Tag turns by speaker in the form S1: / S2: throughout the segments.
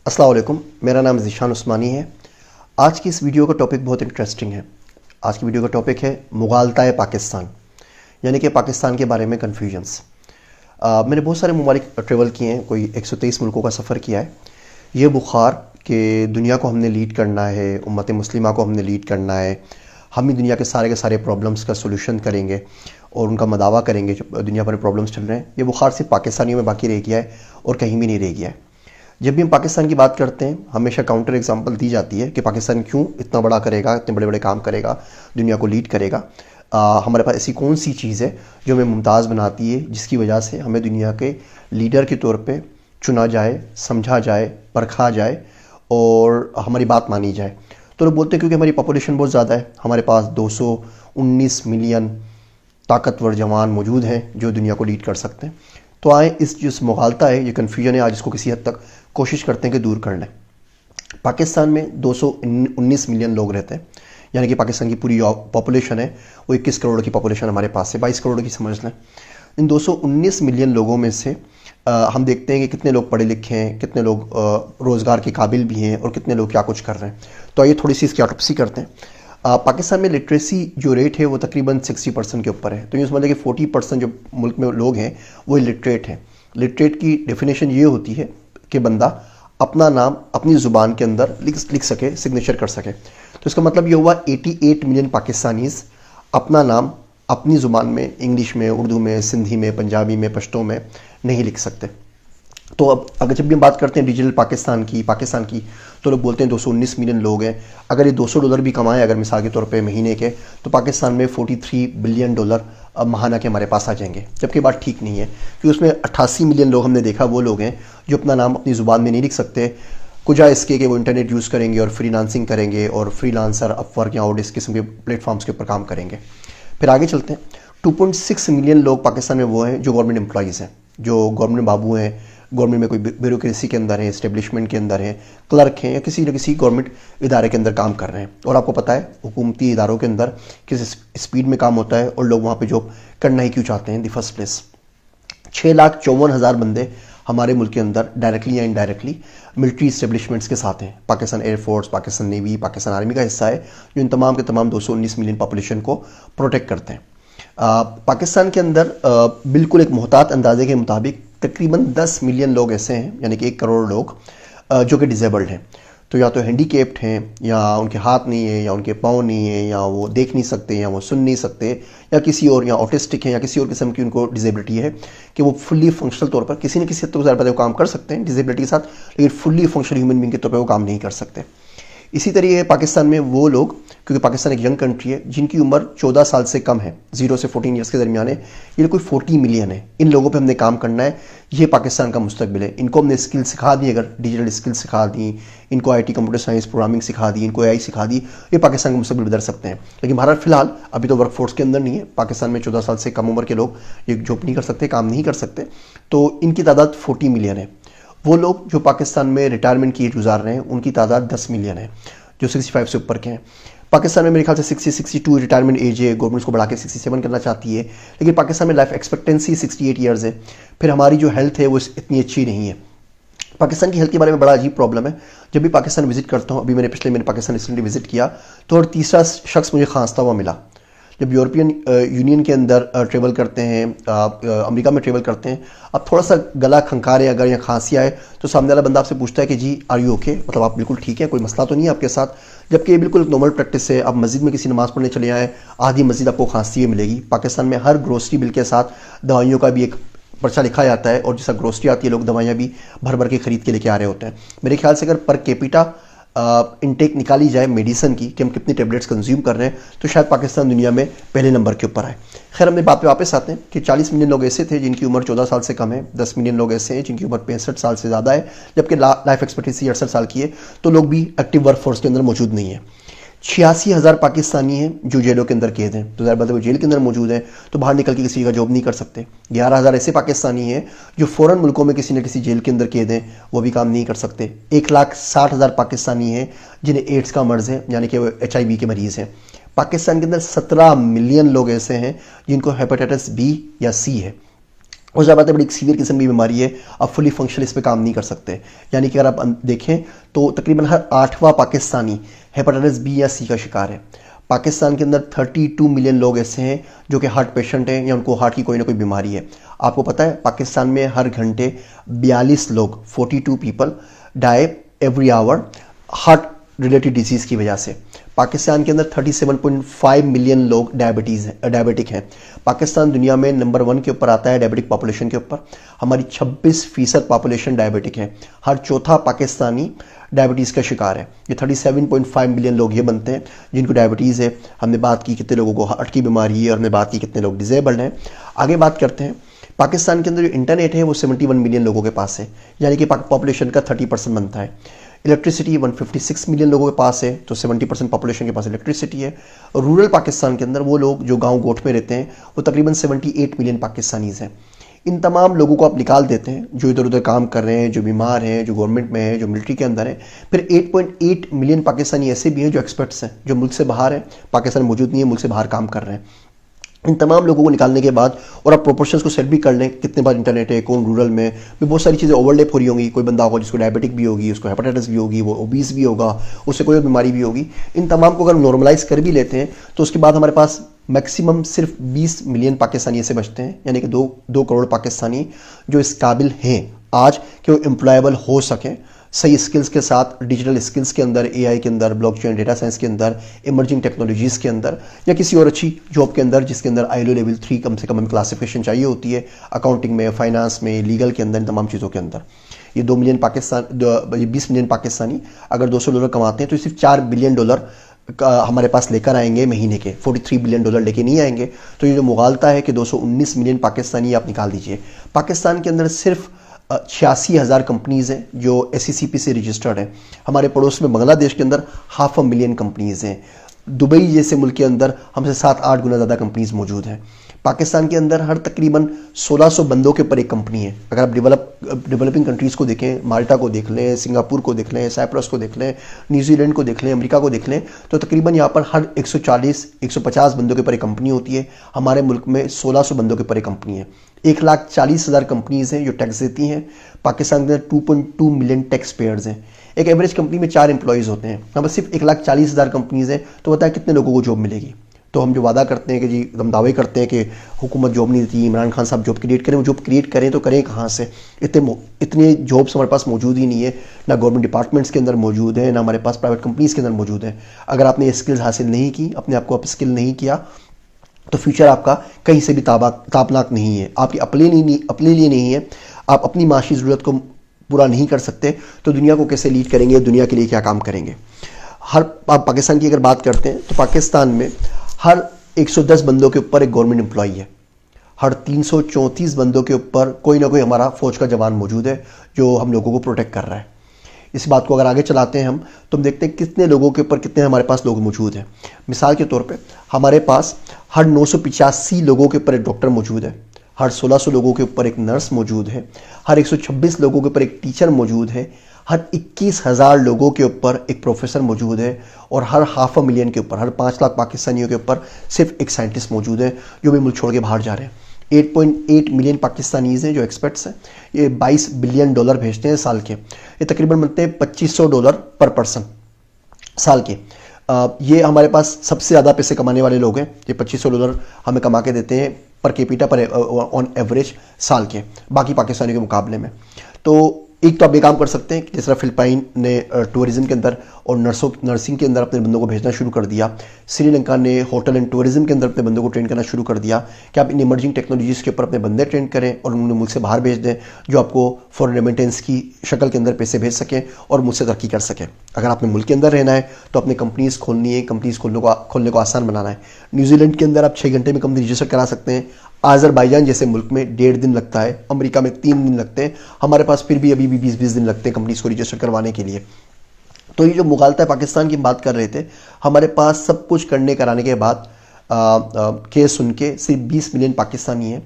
S1: अस्सलाम वालेकुम, मेरा नाम ज़ीशान उस्मानी है। आज की इस वीडियो का टॉपिक बहुत इंटरेस्टिंग है। आज की वीडियो का टॉपिक है मुगालता पाकिस्तान, यानी कि पाकिस्तान के बारे में कन्फ्यूजन्स। मैंने बहुत सारे ममालिक ट्रेवल किए हैं, कोई 123 मुल्कों का सफ़र किया है। ये बुखार कि दुनिया को हमने लीड करना है, उम्मत मुस्लिमा को हमने लीड करना है, हम ही दुनिया के सारे प्रॉब्लम्स का सोल्यूशन करेंगे और उनका मदावा करेंगे जो दुनिया भर में प्रॉब्लम्स चल रहे हैं। ये बुखार सिर्फ पाकिस्तानियों में बाकी रह गया है और कहीं भी नहीं रह गया है। जब भी हम पाकिस्तान की बात करते हैं हमेशा काउंटर एग्जांपल दी जाती है कि पाकिस्तान क्यों इतना बड़ा करेगा, इतने बड़े बड़े काम करेगा, दुनिया को लीड करेगा। हमारे पास ऐसी कौन सी चीज़ है जो हमें मुमताज़ बनाती है, जिसकी वजह से हमें दुनिया के लीडर के तौर पे चुना जाए, समझा जाए, परखा जाए और हमारी बात मानी जाए। तो लोग बोलते हैं क्योंकि हमारी पॉपुलेशन बहुत ज़्यादा है, हमारे पास 219 मिलियन ताकतवर जवान मौजूद हैं जो दुनिया को लीड कर सकते हैं। तो आए इस जो मुगालता है, ये कन्फ्यूजन है, आज इसको किसी हद तक कोशिश करते हैं कि दूर कर लें। पाकिस्तान में 219 मिलियन लोग रहते हैं, यानी कि पाकिस्तान की पूरी पॉपुलेशन है वो 21 करोड़ की पॉपुलेशन हमारे पास है, 22 करोड़ की समझ लें। इन 219 मिलियन लोगों में से हम देखते हैं कि कितने लोग पढ़े लिखे हैं, कितने लोग रोज़गार के काबिल भी हैं और कितने लोग क्या कुछ कर रहे हैं। तो आइए थोड़ी सी इसकी ऑटोप्सी करते हैं। पाकिस्तान में लिटरेसी जो रेट है वो तकरीबन 60% के ऊपर है। तो ये समझ लें कि 40% जो मुल्क में लोग हैं वो इलिटरेट हैं। लिटरेट की डेफिनेशन ये होती है कि बंदा अपना नाम अपनी ज़ुबान के अंदर लिख सके, सिग्नेचर कर सके। तो इसका मतलब ये हुआ 88 मिलियन पाकिस्तानीज़ अपना नाम अपनी ज़ुबान में, इंग्लिश में, उर्दू में, सिंधी में, पंजाबी में, पश्तो में नहीं लिख सकते। तो अब अगर जब भी हम बात करते हैं डिजिटल पाकिस्तान की तो लोग बोलते हैं 219 मिलियन लोग हैं। अगर ये $200 भी कमाएं अगर मिसाल के तौर पे महीने के, तो पाकिस्तान में $43 बिलियन महाना के हमारे पास आ जाएंगे। जबकि बात ठीक नहीं है, क्योंकि उसमें 88 मिलियन लोग हमने देखा वो लोग हैं जो अपना नाम अपनी ज़ुबान में नहीं लिख सकते, कुजा इसके कि वो इंटरनेट यूज़ करेंगे और फ्रीलांसिंग करेंगे और फ्रीलांसर, अपवर्क या और इस किस्म के प्लेटफॉर्म्स के ऊपर काम करेंगे। फिर आगे चलते हैं। 2.6 मिलियन लोग पाकिस्तान में वो हैं जो गवर्नमेंट एम्प्लॉइज़ हैं, जो गवर्नमेंट बाबू हैं, गवर्नमेंट में कोई ब्यूरोक्रेसी के अंदर है, इस्टेब्लिशमेंट के अंदर है, क्लर्क हैं या किसी न किसी गवर्नमेंट इदारे के अंदर काम कर रहे हैं। और आपको पता है हुकूमती इदारों के अंदर किस स्पीड में काम होता है और लोग वहाँ पे जॉब करना ही क्यों चाहते हैं इन द फर्स्ट प्लेस। 6,54,000 बंदे हमारे मुल्क के अंदर डायरेक्टली या इनडायरेक्टली मिलिट्री इस्टेब्लिशमेंट्स के साथ हैं। Pakistan air force, Pakistan navy, Pakistan army का हिस्सा है जो इन तमाम के तमाम 219 मिलियन पॉपुलेशन को प्रोटेक्ट करते हैं। पाकिस्तान के अंदर बिल्कुल एक मोहतात अंदाजे के मुताबिक तकरीबन 10 मिलियन लोग ऐसे हैं, यानी कि 1 करोड़ लोग जो कि डिसेबल्ड हैं। तो या तो हैंडीकेप्ड हैं, या उनके हाथ नहीं है, या उनके पाँव नहीं है, या वो देख नहीं सकते, या वो सुन नहीं सकते, या किसी और, या ऑटिस्टिक हैं, या किसी और किस्म की उनको डिसेबिलिटी है कि वो फुल्ली फंक्शनल तौर पर किसी न किसी हद तक ज़्यादा वो काम कर सकते हैं डिसेबिलिटी के साथ, लेकिन फुल्ली फंक्शनल ह्यूमन बीइंग के तौर पर वो काम नहीं कर सकते। इसी तरीके पाकिस्तान में वो लोग, क्योंकि पाकिस्तान एक यंग कंट्री है, जिनकी उम्र 14 साल से कम है, 0 से 14 ईयर्स के दरमियान है, ये कोई 40 मिलियन है। इन लोगों पे हमने काम करना है, ये पाकिस्तान का मुस्तकबिल है। इनको हमने स्किल सिखा दी, अगर डिजिटल स्किल सिखा दी, इनको आईटी कंप्यूटर साइंस प्रोग्रामिंग सिखा दी, इनको एआई सिखा दी, ये पाकिस्तान का मुस्तकबिल बदल सकते हैं। लेकिन भारत फिलहाल अभी तो वर्कफोर्स के अंदर नहीं है। पाकिस्तान में 14 साल से कम उम्र के लोग ये जॉब नहीं कर सकते, काम नहीं कर सकते। तो इनकी तादाद 40 मिलियन है। वो लोग जो पाकिस्तान में रिटायरमेंट की एज गुजार रहे हैं उनकी तादाद 10 मिलियन है, जो 65 से ऊपर के हैं। पाकिस्तान में मेरे ख्याल से 60-62 रिटायरमेंट एज है, गवर्नमेंट उसको बढ़ा के 67 करना चाहती है। लेकिन पाकिस्तान में लाइफ एक्सपेक्टेंसी 68 ईयर्स है। फिर हमारी जो हेल्थ है वो इतनी अच्छी नहीं है। पाकिस्तान की हेल्थ के बारे में बड़ा अजीब प्रॉब्लम है। जब भी पाकिस्तान विजिट करता हूँ, अभी मैंने पाकिस्तान रिसेंटली विजिट किया, तो और तीसरा शख्स मुझे खांसता हुआ मिला। जब यूरोपियन यूनियन के अंदर ट्रेवल करते हैं, अमेरिका में ट्रेवल करते हैं, अब थोड़ा सा गला खंखारे अगर या खांसी आए तो सामने वाला बंदा आपसे पूछता है कि जी आर यू ओके, मतलब आप बिल्कुल ठीक है, कोई मसला तो नहीं है आपके साथ। जबकि ये बिल्कुल नॉर्मल प्रैक्टिस है। आप मस्जिद में किसी नमाज़ पढ़ने चले आए, आधी मस्जिद आपको खांसी हुई मिलेगी। पाकिस्तान में हर ग्रोसरी बिल के साथ दवाइयों का भी एक पर्चा लिखा जाता है, और जैसा ग्रोसरी आती है लोग दवाइयाँ भी भर भर के खरीद के लेके आ रहे होते हैं। मेरे ख्याल से अगर पर कैपिटा इनटेक निकाली जाए मेडिसिन की कि हम कितनी टेबलेट्स कंज्यूम कर रहे हैं, तो शायद पाकिस्तान दुनिया में पहले नंबर के ऊपर आए। खैर, हमने बात पे वापस आते हैं कि 40 मिलियन लोग ऐसे थे जिनकी उम्र 14 साल से कम है, 10 मिलियन लोग ऐसे हैं जिनकी उम्र 65 साल से ज़्यादा है, जबकि लाइफ एक्सपेक्टेंसी 68 साल की है। तो लोग भी एक्टिव वर्क फोर्स के अंदर मौजूद नहीं है। 86,000 पाकिस्तानी हैं जो जेलों के अंदर कैद हैं। तो ज़ाहिर बात है वो जेल के अंदर मौजूद हैं तो बाहर निकल के किसी का जॉब नहीं कर सकते। 11,000 ऐसे पाकिस्तानी हैं जो फ़ौरन मुल्कों में किसी न किसी जेल के अंदर कैद हैं, वो भी काम नहीं कर सकते। 1,60,000 पाकिस्तानी हैं जिन्हें एड्स का मर्ज़ है, यानी कि वो HIV के मरीज़ हैं। पाकिस्तान के अंदर 17 मिलियन लोग ऐसे हैं जिनको हेपेटाइटिस B या C है। हो जाता है बड़ी सीवियर किस्म की बीमारी है, आप फुली फंक्शनल इस पे काम नहीं कर सकते। यानी कि अगर आप देखें तो तकरीबन हर 8वां पाकिस्तानी हेपेटाइटिस बी या सी का शिकार है। पाकिस्तान के अंदर 32 मिलियन लोग ऐसे हैं जो कि हार्ट पेशेंट हैं या उनको हार्ट की कोई ना कोई बीमारी है। आपको पता है पाकिस्तान में हर घंटे 42 लोग 42 people die every hour heart related disease की वजह से। पाकिस्तान के अंदर 37.5 मिलियन लोग डायबिटिक हैं। पाकिस्तान दुनिया में नंबर 1 के ऊपर आता है डायबिटिक पॉपुलेशन के ऊपर। हमारी 26% पॉपुलेशन डायबिटिक है। हर चौथा पाकिस्तानी डायबिटीज़ का शिकार है। ये 37.5 मिलियन लोग ये बनते हैं जिनको डायबिटीज़ है। हमने बात की कितने लोगों को हार्ट की बीमारी है और हमने बात की कितने लोग डिजेबल्ड हैं। आगे बात करते हैं, पाकिस्तान के अंदर जो इंटरनेट है वो 71 मिलियन लोगों के पास है, यानी कि पॉपुलेशन का 30% बनता है। इलेक्ट्रिसिटी 156 मिलियन लोगों के पास है, तो 70% पॉपुलेशन के पास इलेक्ट्रिसिटी है। रूरल पाकिस्तान के अंदर वो लोग जो गांव गोठ में रहते हैं वो तकरीबन 78 मिलियन पाकिस्तानीज़ हैं। इन तमाम लोगों को आप निकाल देते हैं जो इधर उधर काम कर रहे हैं, जो बीमार हैं, जो गवर्नमेंट में है, जो मिलिट्री के अंदर है। फिर 8.8 मिलियन पाकिस्तानी ऐसे भी हैं जो एक्सपर्ट्स हैं, जो मुल्क से बाहर हैं, पाकिस्तान मौजूद नहीं है, मुल्क से बाहर काम कर रहे हैं। इन तमाम लोगों को निकालने के बाद और आप प्रोपोर्शंस को सेट भी कर लें, कितने बार इंटरनेट है, कौन रूरल में, भी बहुत सारी चीज़ें ओवरलैप हो रही होंगी। कोई बंदा होगा जिसको डायबिटिक भी होगी, उसको हेपेटाइटिस भी होगी, वो ओबीस भी होगा, उससे कोई बीमारी भी होगी। इन तमाम को अगर नॉर्मलाइज कर भी लेते हैं तो उसके बाद हमारे पास मैक्सिमम सिर्फ 20 मिलियन पाकिस्तानी ऐसे बचते हैं, यानी कि 2 करोड़ पाकिस्तानी जो इस काबिल हैं आज कि वो एम्प्लॉयबल हो सकें सही स्किल्स के साथ, डिजिटल स्किल्स के अंदर, एआई के अंदर, ब्लॉकचेन, डेटा साइंस के अंदर, इमर्जिंग टेक्नोलॉजीज़ के अंदर, या किसी और अच्छी जॉब के अंदर जिसके अंदर ILO लेवल 3 कम से कम हमें क्लासिफिकेशन चाहिए होती है, अकाउंटिंग में, फाइनेंस में, लीगल के अंदर, इन तमाम चीज़ों के अंदर। ये 20 मिलियन पाकिस्तानी अगर $200 कमाते हैं तो सिर्फ $4 बिलियन हमारे पास लेकर आएंगे महीने के, $43 बिलियन लेके नहीं आएंगे। तो ये जो मुगालता है कि 219 मिलियन पाकिस्तानी आप निकाल दीजिए। पाकिस्तान के अंदर सिर्फ 86,000 कंपनीज़ हैं जो SECP से रजिस्टर्ड हैं। हमारे पड़ोस में बांग्लादेश के अंदर 500,000 कंपनीज़ हैं। दुबई जैसे मुल्क के अंदर हमसे 7-8 गुना ज़्यादा कंपनीज़ मौजूद हैं। पाकिस्तान के अंदर हर तकरीबन 1600 बंदों के ऊपर एक कंपनी है। अगर आप डेवलपिंग कंट्रीज़ को देखें, माल्टा को देख लें, सिंगापुर को देख लें, साइप्रस को देख लें, न्यूजीलैंड को देख लें, अमेरिका को देख लें, तो तकरीबन यहाँ पर हर 140-150 बंदों के ऊपर एक कंपनी होती है। हमारे मुल्क में 1600 बंदों के ऊपर एक कंपनी है। 1,40,000 कंपनीज़ हैं जो टैक्स देती हैं। पाकिस्तान के अंदर 2.2 मिलियन टैक्स पेयर्स हैं। एक एवरेज कंपनी में 4 एम्प्लॉयज़ होते हैं। यहाँ पर सिर्फ 1,40,000 कंपनीज़ हैं, तो बताया कितने लोगों को जॉब मिलेगी। तो हम जो वादा करते हैं कि जी हम दावे करते हैं कि हुकूमत जॉब नहीं देती, इमरान खान साहब जॉब क्रिएट करें, वो जॉब क्रिएट करें तो करें कहाँ से? इतने जॉब्स हमारे पास मौजूद ही नहीं है, ना गवर्नमेंट डिपार्टमेंट्स के अंदर मौजूद है, ना हमारे पास प्राइवेट कंपनीज़ के अंदर मौजूद है। अगर आपने ये स्किल्स हासिल नहीं की, अपने आप को अप स्किल नहीं किया, तो फ्यूचर आपका कहीं से भी ताबनाक नहीं है। आपके अपने लिए नहीं है, आप अपनी माशी ज़रूरत को पूरा नहीं कर सकते तो दुनिया को कैसे लीड करेंगे, दुनिया के लिए क्या काम करेंगे? आप पाकिस्तान की अगर बात करते हैं तो पाकिस्तान में हर 110 बंदों के ऊपर एक गवर्नमेंट एम्प्लॉई है। हर 334 बंदों के ऊपर कोई ना कोई हमारा फ़ौज का जवान मौजूद है जो हम लोगों को प्रोटेक्ट कर रहा है। इस बात को अगर आगे चलाते हैं हम तो हम देखते हैं कितने लोगों के ऊपर कितने हमारे पास लोग मौजूद हैं। मिसाल के तौर पे हमारे पास हर 985 लोगों के ऊपर एक डॉक्टर मौजूद है, हर 1600 लोगों के ऊपर एक नर्स मौजूद है, हर 126 लोगों के ऊपर एक टीचर मौजूद है, हर 21,000 लोगों के ऊपर एक प्रोफेसर मौजूद है, और हर 500,000 के ऊपर, हर 5 लाख पाकिस्तानियों के ऊपर सिर्फ एक साइंटिस्ट मौजूद है जो भी मुल्क छोड़ के बाहर जा रहे हैं। 8.8 मिलियन पाकिस्तानीज़ हैं जो एक्सपर्ट्स हैं। ये $22 बिलियन भेजते हैं साल के। ये तकरीबन बनते हैं $2,500 पर पर्सन साल के। ये हमारे पास सबसे ज़्यादा पैसे कमाने वाले लोग हैं। ये $2,500 हमें कमा के देते हैं पर कैपिटा पर ऑन एवरेज साल के, बाकी पाकिस्तानियों के मुकाबले में। तो एक तो आप ये काम कर सकते हैं कि जिस तरह फिलिपाइन ने टूरिज़्म के अंदर और नर्सिंग के अंदर अपने बंदों को भेजना शुरू कर दिया, श्रीलंका ने होटल एंड टूरिज़्म के अंदर अपने बंदों को ट्रेन करना शुरू कर दिया कि आप इन इमर्जिंग टेक्नोलॉजीज़ के ऊपर अपने बंदे ट्रेन करें और उन्हें मुल्क से बाहर भेज दें जो आपको फॉरेन रेमिटेंस की शक्ल के अंदर पैसे भेज सकें और मुझसे तरक्की कर सकें। अगर आपने मुल्क के अंदर रहना है तो अपनी कंपनीज़ खोलनी है, कंपनीज़ खोलने को आसान बनाना है। न्यूजीलैंड के अंदर आप 6 घंटे में कंपनी रजिस्टर करा सकते हैं। आज़रबाईजान जैसे मुल्क में 1.5 दिन लगता है, अमेरिका में 3 दिन लगते हैं, हमारे पास फिर भी अभी भी 20-20 दिन लगते हैं कंपनीज़ को रजिस्टर करवाने के लिए। तो ये जो मुगालता है पाकिस्तान की बात कर रहे थे, हमारे पास सब कुछ करने कराने के बाद केस सुन के सिर्फ 20 मिलियन पाकिस्तानी हैं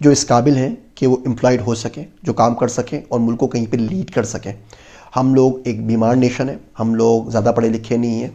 S1: जो इस काबिल हैं कि वो एम्प्लॉयड हो सकें, जो काम कर सकें और मुल्क को कहीं पर लीड कर सकें। हम लोग एक बीमार नेशन है, हम लोग ज़्यादा पढ़े लिखे नहीं हैं,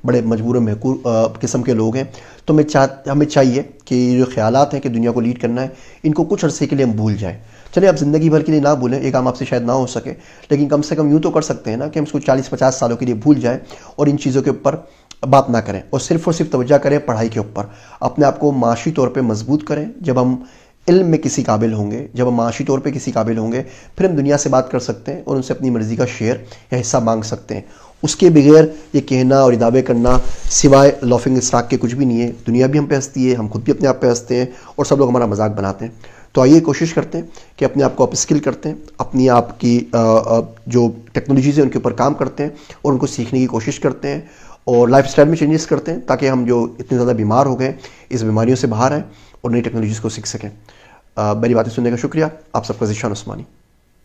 S1: बड़े मजबूर महकूर किस्म के लोग हैं। तो हमें चाहिए कि जो ख्यालात हैं कि दुनिया को लीड करना है, इनको कुछ अरसे के लिए हम भूल जाएं। चलिए आप ज़िंदगी भर के लिए ना भूलें, ये काम आपसे शायद ना हो सके, लेकिन कम से कम यूँ तो कर सकते हैं ना कि हम इसको 40-50 सालों के लिए भूल जाएं और इन चीज़ों के ऊपर बात ना करें और सिर्फ तवज्जो करें पढ़ाई के ऊपर। अपने आप को माशी तौर पे मजबूत करें। जब हम इल्म में किसी काबिल होंगे, जब हम माशी तौर पे किसी काबिल होंगे, फिर हम दुनिया से बात कर सकते हैं और उनसे अपनी मर्ज़ी का शेयर या हिस्सा मांग सकते हैं। उसके बगैर ये कहना और दावे करना सिवाय लॉफिंग स्टॉक के कुछ भी नहीं है। दुनिया भी हम पे हंसती है, हम खुद भी अपने आप पे हंसते हैं और सब लोग हमारा मजाक बनाते हैं। तो आइए कोशिश करते हैं कि अपने आप को अप स्किल करते हैं, अपनी आप की जो टेक्नोलॉजीज़ हैं उनके ऊपर काम करते हैं और उनको सीखने की कोशिश करते हैं और लाइफ स्टाइल में चेंजेस करते हैं, ताकि हम जो इतने ज़्यादा बीमार हो गए इस बीमारियों से बाहर आएँ और नई टेक्नोलॉजीज़ को सीख सकें। मेरी बातें सुनने का शुक्रिया। आप सबका ज़ीशान उस्मानी।